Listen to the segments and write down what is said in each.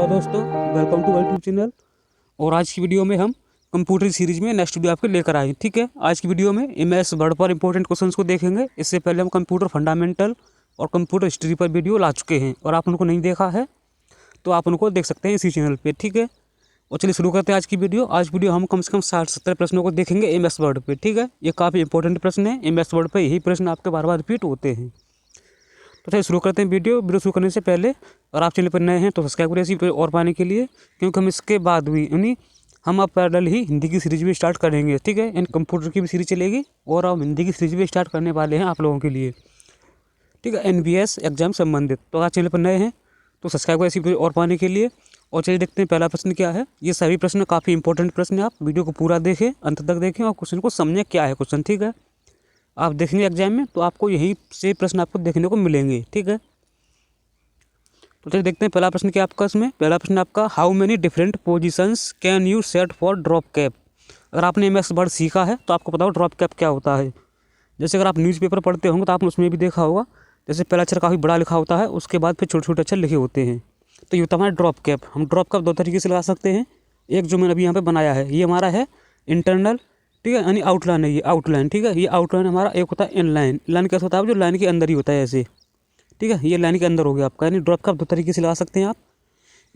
Hello दोस्तों, welcome to YouTube channel. और आज की वीडियो में हम कंप्यूटर सीरीज में नेक्स्ट वीडियो आपके लेकर आए। ठीक है, आज की वीडियो में MS वर्ड पर इंपॉर्टेंट क्वेश्चंस को देखेंगे। इससे पहले हम कंप्यूटर फंडामेंटल और कंप्यूटर हिस्ट्री पर वीडियो ला चुके हैं, और आप उनको नहीं देखा है तो आप उनको देख सकते हैं इसी चैनल पर। ठीक है, और चलिए शुरू करते हैं आज की वीडियो। आज वीडियो हम कम से कम 60-70 प्रश्नों को देखेंगे MS वर्ड पर। ठीक है, ये काफ़ी इंपॉर्टेंट प्रश्न है। MS वर्ड पर यही प्रश्न आपके बार बार रिपीट होते हैं। तो चलिए शुरू करते हैं वीडियो शुरू करने से पहले और आप चैनल पर नए हैं तो सब्सक्राइब करें इसी और पाने के लिए, क्योंकि हम इसके बाद भी यानी हम अब पैरेलल ही हिंदी की सीरीज भी स्टार्ट करेंगे। ठीक है, इन कंप्यूटर की भी सीरीज चलेगी और हम हिंदी की सीरीज भी स्टार्ट करने वाले हैं आप लोगों के लिए। ठीक है, NBS एग्जाम संबंधित। तो आप चैनल पर नए हैं तो सब्सक्राइब करें इसी और पाने के लिए। और चलिए देखते हैं पहला प्रश्न क्या है। ये सभी प्रश्न काफ़ी इंपॉर्टेंट प्रश्न है, आप वीडियो को पूरा देखें, अंत तक देखें और क्वेश्चन को समझें क्या है क्वेश्चन। ठीक है, आप देखेंगे एग्जाम में तो आपको यही से प्रश्न आपको देखने को मिलेंगे। ठीक है, तो चलिए देखते हैं पहला प्रश्न क्या आपका। इसमें पहला प्रश्न आपका, how many different positions can you set for drop cap. अगर आपने MS वर्ड सीखा है तो आपको पता हो ड्रॉप कैप क्या होता है। जैसे अगर आप न्यूज़पेपर पढ़ते होंगे तो आपने उसमें भी देखा होगा, जैसे पहला अक्षर काफ़ी बड़ा लिखा होता है, उसके बाद फिर छोटे छोटे अक्षर लिखे होते हैं। तो ये होता है हमारा ड्रॉप कैप। हम ड्रॉप कैप दो तरीके से लगा सकते हैं। एक जो मैंने अभी यहाँ पर बनाया है ये हमारा है इंटरनल, ठीक है, यानी आउटलाइन है, ये आउटलाइन। ठीक है, ये आउटलाइन हमारा एक होता है इनलाइन। लाइन कैसे होता है, जो लाइन के अंदर ही होता है ऐसे। ठीक है, ये लाइन के अंदर हो गया आपका, यानी ड्रॉप कैप दो तरीके से लगा सकते हैं आप,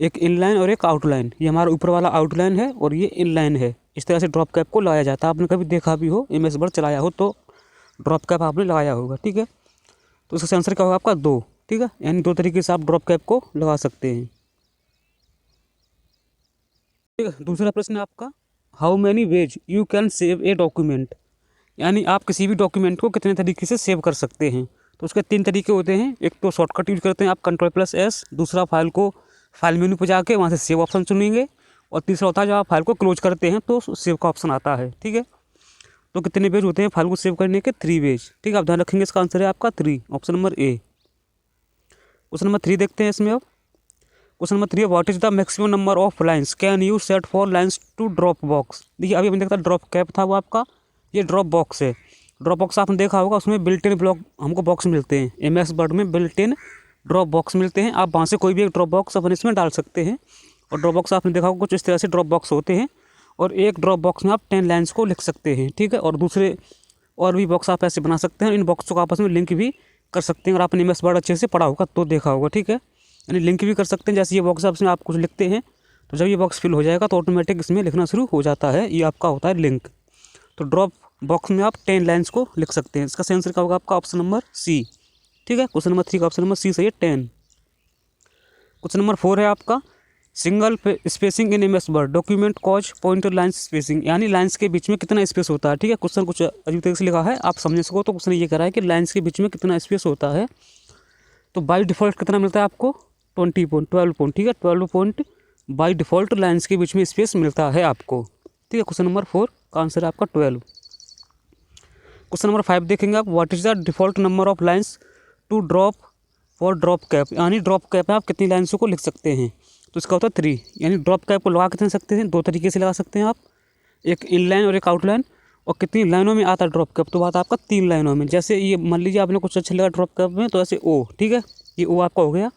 एक इनलाइन और एक आउटलाइन। ये हमारा ऊपर वाला आउटलाइन है और ये इनलाइन है। इस तरह से ड्रॉप कैप को लगाया जाता है। आपने कभी देखा भी हो, MS वर्ड चलाया हो तो ड्रॉप कैप आपने लगाया होगा। ठीक है, तो इसका आंसर क्या होगा आपका 2। ठीक है, यानी दो तरीके से आप ड्रॉप कैप को लगा सकते हैं। ठीक है, दूसरा प्रश्न है आपका, how many ways you can save a document. यानी आप किसी भी डॉक्यूमेंट को कितने तरीके से सेव कर सकते हैं। तो उसके 3 तरीके होते हैं। एक तो शॉर्टकट यूज करते हैं आप Ctrl+S, दूसरा फाइल को फाइल मेन्यू पर जाके वहाँ से सेव ऑप्शन चुनेंगे, और तीसरा होता है जब आप फाइल को क्लोज करते हैं तो सेव का ऑप्शन आता है। ठीक है, तो कितने पेज होते हैं फाइल को सेव करने के? 3 पेज। ठीक है, आप ध्यान रखेंगे इसका आंसर है आपका 3, option number A। Question number 3 देखते हैं इसमें अब। Question number 3, what is the maximum number of lines can you set for lines to drop box. देखिए अभी हमने देखा ड्रॉप कैप था वो आपका, ये ड्रॉप बॉक्स है। ड्रॉप बॉक्स आपने देखा होगा, उसमें बिल्ट इन ब्लॉक हमको बॉक्स मिलते हैं। MS वर्ड में बिल्ट इन ड्रॉप बॉक्स मिलते हैं। आप वहाँ से कोई भी एक ड्रॉप बॉक्स अपन इसमें डाल सकते हैं। और ड्रॉप बॉक्स आपने देखा होगा कुछ इस तरह से ड्रॉप बॉक्स होते हैं, और एक ड्रॉप बॉक्स में आप 10 लाइन्स को लिख सकते हैं। ठीक है, और दूसरे और भी बॉक्स आप ऐसे बना सकते हैं। इन बॉक्सों को आपस में लिंक भी कर सकते हैं। अगर आपने MS वर्ड अच्छे से पढ़ा होगा तो देखा होगा। ठीक है, यानी लिंक भी कर सकते हैं। जैसे ये बॉक्स इसमें आप कुछ लिखते हैं तो जब ये बॉक्स फिल हो जाएगा तो ऑटोमेटिक इसमें लिखना शुरू हो जाता है। ये आपका होता है लिंक। तो ड्रॉप बॉक्स में आप 10 लाइन्स को लिख सकते हैं। इसका सही आंसर क्या होगा आपका? Option number C। ठीक है, क्वेश्चन नंबर 3 का ऑप्शन नंबर C सही है, 10। क्वेश्चन नंबर 4 है आपका, सिंगल स्पेसिंग इन MS word document cause pointer lines spacing. यानी लाइन्स के बीच में कितना स्पेस होता है। ठीक है, क्वेश्चन कुछ अजीब तरीके से लिखा है, आप समझ सको तो क्वेश्चन ये कह रहा है कि लाइन्स के बीच में कितना स्पेस होता है। तो बाई डिफ़ॉल्ट कितना मिलता है आपको? 12 पॉइंट। ठीक है, 12 पॉइंट बाई डिफ़ॉल्ट लाइन्स के बीच में स्पेस मिलता है आपको। ठीक है, क्वेश्चन नंबर 4 का आंसर है आपका 12। क्वेश्चन नंबर 5 देखेंगे आप, what is the default number of lines to drop for drop cap. यानी ड्रॉप कैप में आप कितनी लाइन्सों को लिख सकते हैं। तो इसका होता है 3। यानी ड्रॉप कैप को लगा कितने सकते हैं? 2 तरीके से लगा सकते हैं आप, एक इनलाइन और एक आउटलाइन। और कितनी लाइनों में आता है ड्रॉप कैप? तो बात आपका 3 लाइनों में। जैसे ये मान लीजिए आपने कुछ अच्छा लगा ड्रॉप कैप में, तो ऐसे O। ठीक है, ये O आपका हो गया,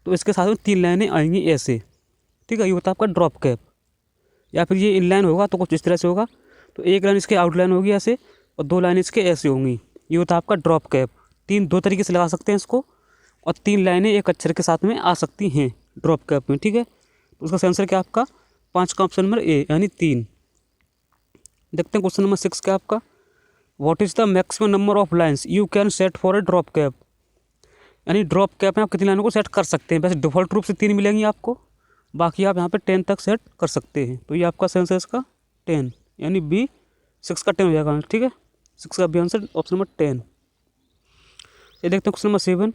तो इसके साथ में 3 लाइनें आएंगी ऐसे। ठीक है, ये होता है आपका ड्रॉप कैप। या फिर ये इनलाइन होगा तो कुछ इस तरह से होगा, तो एक लाइन इसके आउटलाइन होगी ऐसे, और 2 लाइन इसके ऐसे होंगी। ये होता है आपका ड्रॉप कैप। 2 तरीके से लगा सकते हैं इसको, और 3 लाइनें एक अक्षर के साथ में आ सकती हैं ड्रॉप कैप में। ठीक है, तो उसका आंसर क्या आपका? 5 का ऑप्शन नंबर A, यानी 3। देखते हैं क्वेश्चन नंबर 6 क्या आपका, what is the maximum number of lines you can set for a drop cap. यानी ड्रॉप कैप में आप कितनी लाइनों को सेट कर सकते हैं? वैसे डिफ़ॉल्ट रूप से 3 मिलेंगी आपको, बाकी आप यहाँ पे 10 तक सेट कर सकते हैं। तो ये आपका आंसर है इसका 10, यानी B। 6 का 10 हो जाएगा। ठीक है, 6 का B आंसर ऑप्शन नंबर 10। ये देखते हैं क्वेश्चन नंबर 7।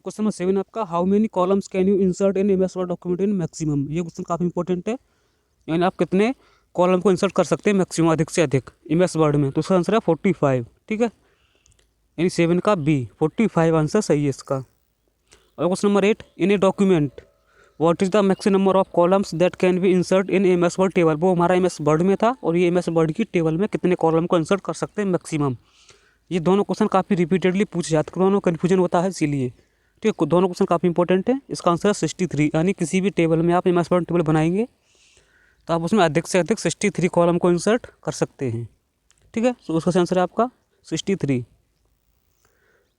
क्वेश्चन नंबर 7 आपका, how many columns can you insert in MS word document in maximum. ये क्वेश्चन काफ़ी इंपॉर्टेंट है। यानी आप कितने कॉलम को इंसर्ट कर सकते हैं मैक्सिमम, अधिक से अधिक MS वर्ड में? तो उसका आंसर है 45। ठीक है, यानी 7 का B, 45 आंसर सही है इसका। और question number 8, in a document what is the maximum number of columns that can be insert in MS word table. वो हमारा MS वर्ड में था, और ये MS वर्ड की टेबल में कितने कॉलम को इंसर्ट कर सकते हैं मैक्सिमम। ये दोनों क्वेश्चन काफ़ी रिपीटेडली पूछे जाते हैं, दोनों कन्फ्यूजन होता है इसीलिए। ठीक है, दोनों क्वेश्चन काफ़ी इंपॉर्टेंट है। इसका आंसर है 63, यानी किसी भी टेबल में आप एमएस वर्ड टेबल बनाएंगे तो आप उसमें अधिक से अधिक 63 कॉलम को इंसर्ट कर सकते हैं। ठीक है, तो उसका आंसर है आपका 63।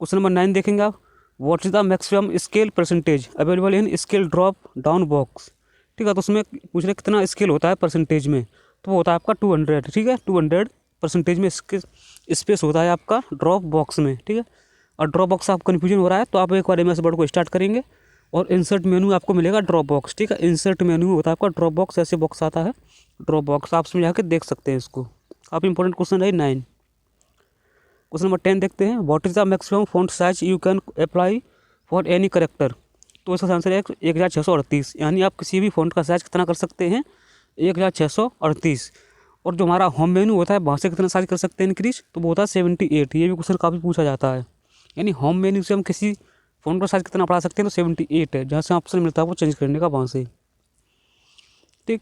क्वेश्चन नंबर 9 देखेंगे आप, what is the maximum scale percentage available in scale drop down box. ठीक है, तो उसमें पूछ रहे कितना स्केल होता है परसेंटेज में, तो वो होता है आपका 200। ठीक है, 200% में स्पेस होता है आपका ड्रॉप बॉक्स में। ठीक है, और ड्रॉप बॉक्स आप कन्फ्यूजन हो रहा है तो आप एक बार एमएस वर्ड को स्टार्ट करेंगे और इंसर्ट मेनू आपको मिलेगा ड्रॉप बॉक्स। ठीक है, इंसर्ट मेनू होता है आपका ड्रॉप बॉक्स, ऐसे बॉक्स आता है ड्रॉप बॉक्स, आप उसमें जाकर देख सकते हैं इसको। आप इंपॉर्टेंट क्वेश्चन है 9। क्वेश्चन नंबर 10 देखते हैं, what is the maximum font size you can apply for any character. तो इसका आंसर है 1638, यानी आप किसी भी फॉन्ट का साइज कितना कर सकते हैं 1638। और जो हमारा होम मेनू होता है वहाँ से कितना साइज कर सकते हैं इंक्रीज, तो वो होता है 78। ये भी क्वेश्चन काफ़ी पूछा जाता है, यानी होम मेन्यू से हम किसी फ़ोन का साइज कितना बढ़ा सकते हैं, तो 78 है, जहाँ से ऑप्शन मिलता है वो चेंज करने का वहाँ से। ठीक,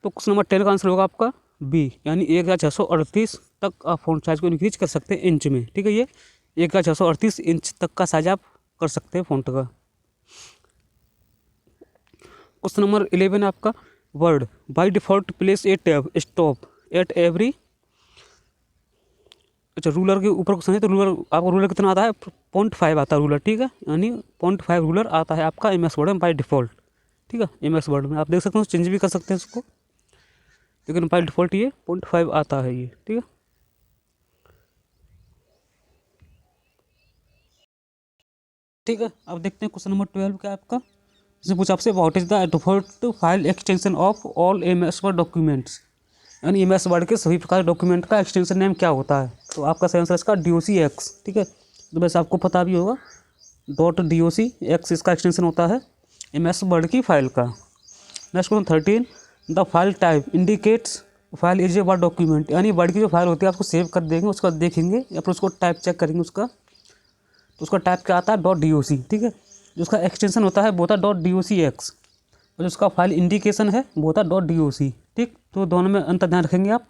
तो क्वेश्चन नंबर 10 का आंसर होगा आपका बी, यानी 1638 तक आप फ़ॉन्ट साइज को इंक्रीज कर सकते हैं इंच में। ठीक है, ये 1638 इंच तक का साइज आप कर सकते हैं फ़ॉन्ट का। क्वेश्चन नंबर 11 आपका, word by default place a tab stop at every. अच्छा, रूलर के ऊपर क्वेश्चन है, तो रूलर आपको रूलर कितना आता है 0.5 आता है रूलर। ठीक है, यानी 0.5 रूलर आता है आपका एमएस वर्ड में बाय डिफ़ॉल्ट। ठीक है, एमएस वर्ड में आप देख सकते हो, चेंज भी कर सकते हैं इसको, लेकिन बाय डिफ़ॉल्ट ये 0.5 आता है ये। ठीक है, ठीक है, अब देखते हैं क्वेश्चन नंबर 12 क्या है आपका। इसमें पूछा आपसे, what is the default file extension of all MS word documents, यानी एमएस वर्ड के सभी प्रकार डॉक्यूमेंट का एक्सटेंशन नेम क्या होता है। तो आपका सही आंसर इसका DOCX। ठीक है, तो वैसे आपको पता भी होगा, .docx इसका एक्सटेंशन होता है एमएस वर्ड की फाइल का। Next question 13, the file type indicates file is a word document, यानी वर्ड की जो फाइल होती है आपको सेव कर देंगे, उसका देखेंगे या फिर उसको टाइप चेक करेंगे उसका, तो उसका टाइप क्या आता है .doc। ठीक है, जो उसका एक्सटेंशन होता है वो होता है .docx, और जो उसका फाइल इंडिकेशन है वो होता है .doc। ठीक, तो दोनों में अंतर ध्यान रखेंगे आप।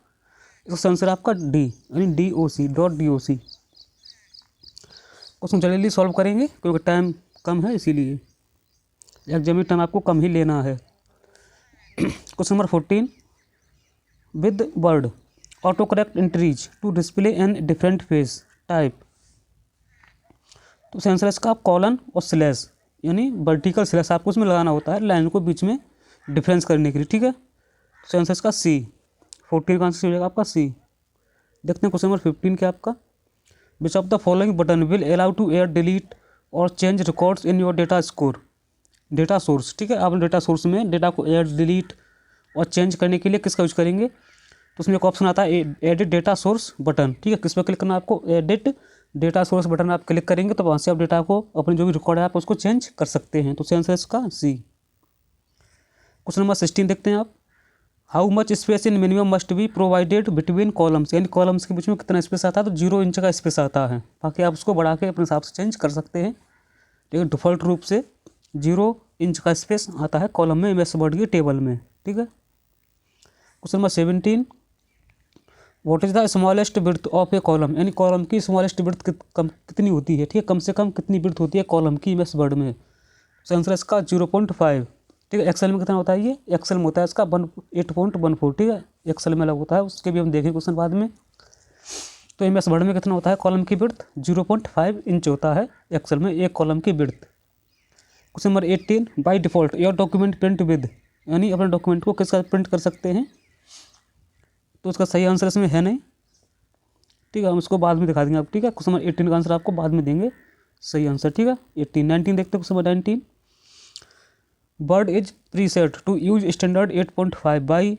इसका आंसर आपका डी, यानी DOC। क्वेश्चन जल्दी सॉल्व करेंगे क्योंकि टाइम कम है, इसीलिए एग्जाम में टाइम आपको कम ही लेना है। Question number 14, with word auto correct entries to display an different face type. तो आंसर इसका कॉलन और स्लैश, यानी वर्टिकल स्लैश आपको उसमें लगाना होता है लाइन को बीच में डिफरेंस करने के लिए। ठीक है, तो आंसर इसका सी, 14 का आंसर हो जाएगा आपका सी। देखते हैं क्वेश्चन नंबर 15 क्या आपका, which of the following button will allow to add delete और change records in your data score data source. ठीक है, आप डेटा सोर्स में डेटा को ऐड डिलीट और चेंज करने के लिए किसका यूज करेंगे, तो उसमें एक ऑप्शन आता है एडिट डेटा सोर्स बटन। ठीक है, किस पर क्लिक करना है आपको, एडिट डेटा सोर्स बटन आप क्लिक करेंगे तो वहाँ से आप डेटा को अपने जो भी रिकॉर्ड है आप उसको चेंज कर सकते हैं। तो आंसर इसका सी। क्वेश्चन नंबर 16 देखते हैं आप, how much space in minimum must be provided between columns, यानी कॉलम्स के बीच में कितना स्पेस आता है, तो 0 इंच का स्पेस आता है, बाकी आप उसको बढ़ा के अपने हिसाब से चेंज कर सकते हैं, लेकिन डिफ़ॉल्ट रूप से 0 इंच का स्पेस आता है कॉलम में एमएस वर्ड की टेबल में। ठीक है, question number 17, what is the smallest width of A column, यानी कॉलम की स्मॉलेस्ट विड्थ कितनी होती है। ठीक है, कम से कम कितनी विड्थ होती है कॉलम की एमएस वर्ड में, तो आंसर इसका 0.5। ठीक है, एक्सेल में कितना होता है, ये एक्सेल में होता है इसका 8.14। ठीक है, एक्सेल में अलग होता है, उसके भी हम देखेंगे क्वेश्चन बाद में। तो एमएस वर्ड में कितना होता है कॉलम की विड्थ, 0.5 इंच होता है एक्सेल में एक कॉलम की width. Question number 18, by default your document print with, यानी अपने डॉक्यूमेंट को किसका प्रिंट कर सकते हैं, तो उसका सही आंसर इसमें है नहीं। ठीक है, हम उसको बाद में दिखा देंगे आप। ठीक है, क्वेश्चन नंबर 18 का आंसर आपको बाद में देंगे सही आंसर। ठीक है, 18 19 देखते हैं question number 19, word is preset to use standard 8.5 by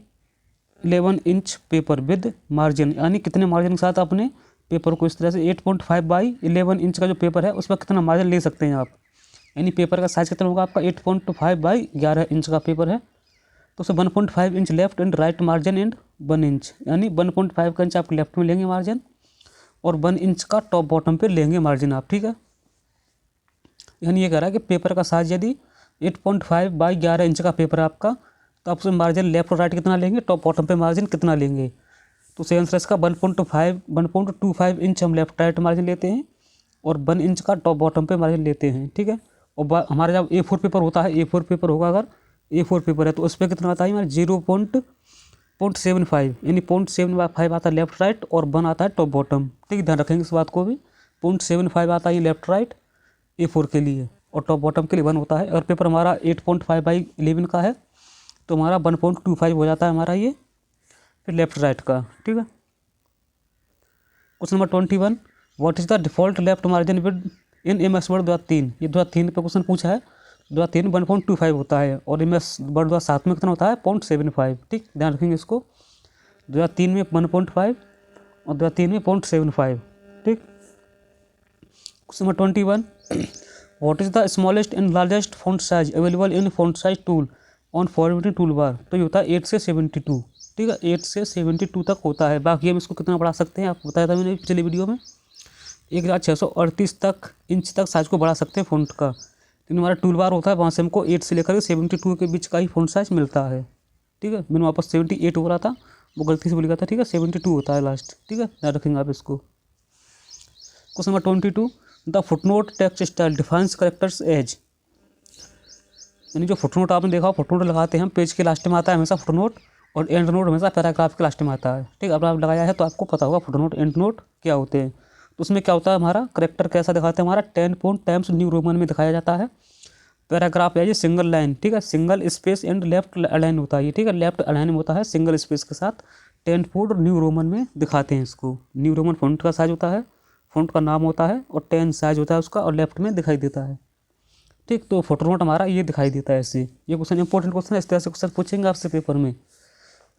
11 inch paper with margin, यानी कितने मार्जिन के साथ अपने पेपर को इस तरह से 8.5 बाई 11 इंच का जो पेपर है उस पर कितना मार्जिन ले सकते हैं आप, यानी पेपर का साइज कितना होगा आपका 8.5 बाई 11 इंच का पेपर है, तो उसमें 1.5 inch left and right margin and 1 inch, यानी 1.5 का इंच आप लेफ्ट में लेंगे मार्जिन और 1 इंच का टॉप बॉटम पे लेंगे मार्जिन आप। ठीक है, यानी ये कह रहा है कि पेपर का साइज यदि 8.5 बाई 11 इंच का पेपर है आपका, तो आप उसमें मार्जिन लेफ्ट और राइट कितना लेंगे, टॉप बॉटम पे मार्जिन कितना लेंगे, तो सही आंसर इसका 1.25 इंच हम लेफ्ट राइट मार्जिन लेते हैं और 1 इंच का टॉप बॉटम पे मार्जिन लेते हैं, ठीक है। और हमारा जब A4 पेपर होता है, A4 पेपर होगा, अगर A4 पेपर है तो उस पर कितना आता है हमारा 0.75 यानी 0.75 आता है लेफ्ट राइट और 1 आता है टॉप बॉटम, ठीक है। ध्यान रखेंगे इस बात को भी। 0.75 आता है लेफ्ट राइट A4 के लिए और टॉप बॉटम के लिए 1 होता है। अगर पेपर हमारा 8.5/11 का है तो हमारा 1.25 हो जाता है हमारा ये फिर लेफ्ट राइट का, ठीक है। Question number 21, what is the default left margin with in MS word 2003। ये 2003 पे क्वेश्चन पूछा है। 2003 1.25 होता है और MS वर्ड 2007 में कितना होता है 0.75, ठीक। ध्यान रखेंगे इसको। 2003 में 1.5 और 2003 में 0.75, ठीक। Question number 21, what is the smallest and largest font size available in font size tool on formatting tool bar. तो ये होता है 8 से 72, ठीक है। 8 से 72 तक होता है। बाकी हम इसको कितना बढ़ा सकते हैं आपको बताया था मैंने पिछले वीडियो में, 1638 तक इंच तक साइज को बढ़ा सकते हैं फ़ॉन्ट का। लेकिन हमारा टूल बार होता है वहाँ से हमको 8 से लेकर 72 के बीच का ही फ़ॉन्ट साइज मिलता है, ठीक है। मैंने वापस 78 हो रहा था, वो गलती से बोल गया था, ठीक है। 72 होता है लास्ट, ठीक है। ध्यान रखेंगे आप इसको। Question number 22, the footnote text style defines characters as. यानी जो फुटनोट आपने देखा, फुटनोट लगाते हैं हम, पेज के लास्ट में आता है हमेशा फुटनोट और एंड नोट हमेशा पैराग्राफ के लास्ट में आता है, ठीक है। अब आप लगाया है तो आपको पता होगा फुटनोट एंड नोट क्या होते हैं। तो उसमें क्या होता है हमारा करेक्टर कैसा दिखाते हैं, हमारा 10 पॉइंट टाइम्स न्यू रोमन में दिखाया जाता है। पैराग्राफ है ये सिंगल लाइन, ठीक है। Single space and left align होता है ये, ठीक है। लेफ्ट अलाइन में होता है सिंगल स्पेस के साथ। 10 पॉइंट न्यू रोमन में दिखाते हैं इसको। न्यू रोमन फॉन्ट का साइज होता है, फॉन्ट का नाम होता है और 10 साइज होता है उसका और लेफ्ट में दिखाई देता है, ठीक। तो फुटनोट हमारा ये दिखाई देता है ऐसे। ये क्वेश्चन इंपॉर्टेंट क्वेश्चन है, इस तरह से क्वेश्चन पूछेंगे आपसे पेपर में,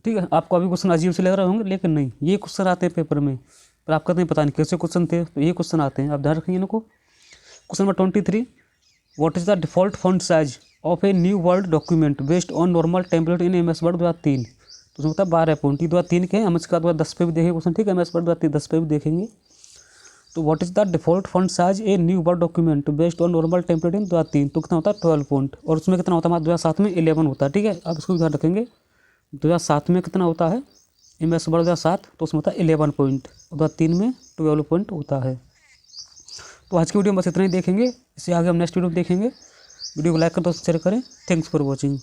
ठीक है। आपको अभी क्वेश्चन अजीब से लग रहे होंगे लेकिन नहीं, ये क्वेश्चन आते हैं पेपर में, पर आपका नहीं पता नहीं कैसे क्वेश्चन थे, तो ये क्वेश्चन आते हैं, आप ध्यान रखेंगे इनको। Question number 23, what is the default font size of A new word document based on normal template in MS word 2003। तो उसमें होता है 12 पॉइंट। 2003 के हम इसका 10 पे भी देखेंगे क्वेश्चन, ठीक है। MS वर्ड 10 पे भी देखेंगे। तो what is the default font size a new word document based on normal template in 2003। तो कितना होता है 12 पॉइंट और उसमें कितना होता है हमारा 2007 में 11 होता है, ठीक है। आप इसको भी ध्यान रखेंगे। 2007 में कितना होता है MS वर्ड 2007, तो उसमें होता है 11 पॉइंट और 2003 में 12 पॉइंट होता है। तो आज की वीडियो में बस इतना ही देखेंगे, इससे आगे हम नेक्स्ट वीडियो में देखेंगे। वीडियो को लाइक कर दोस्तों शेयर करें। Thanks for watching.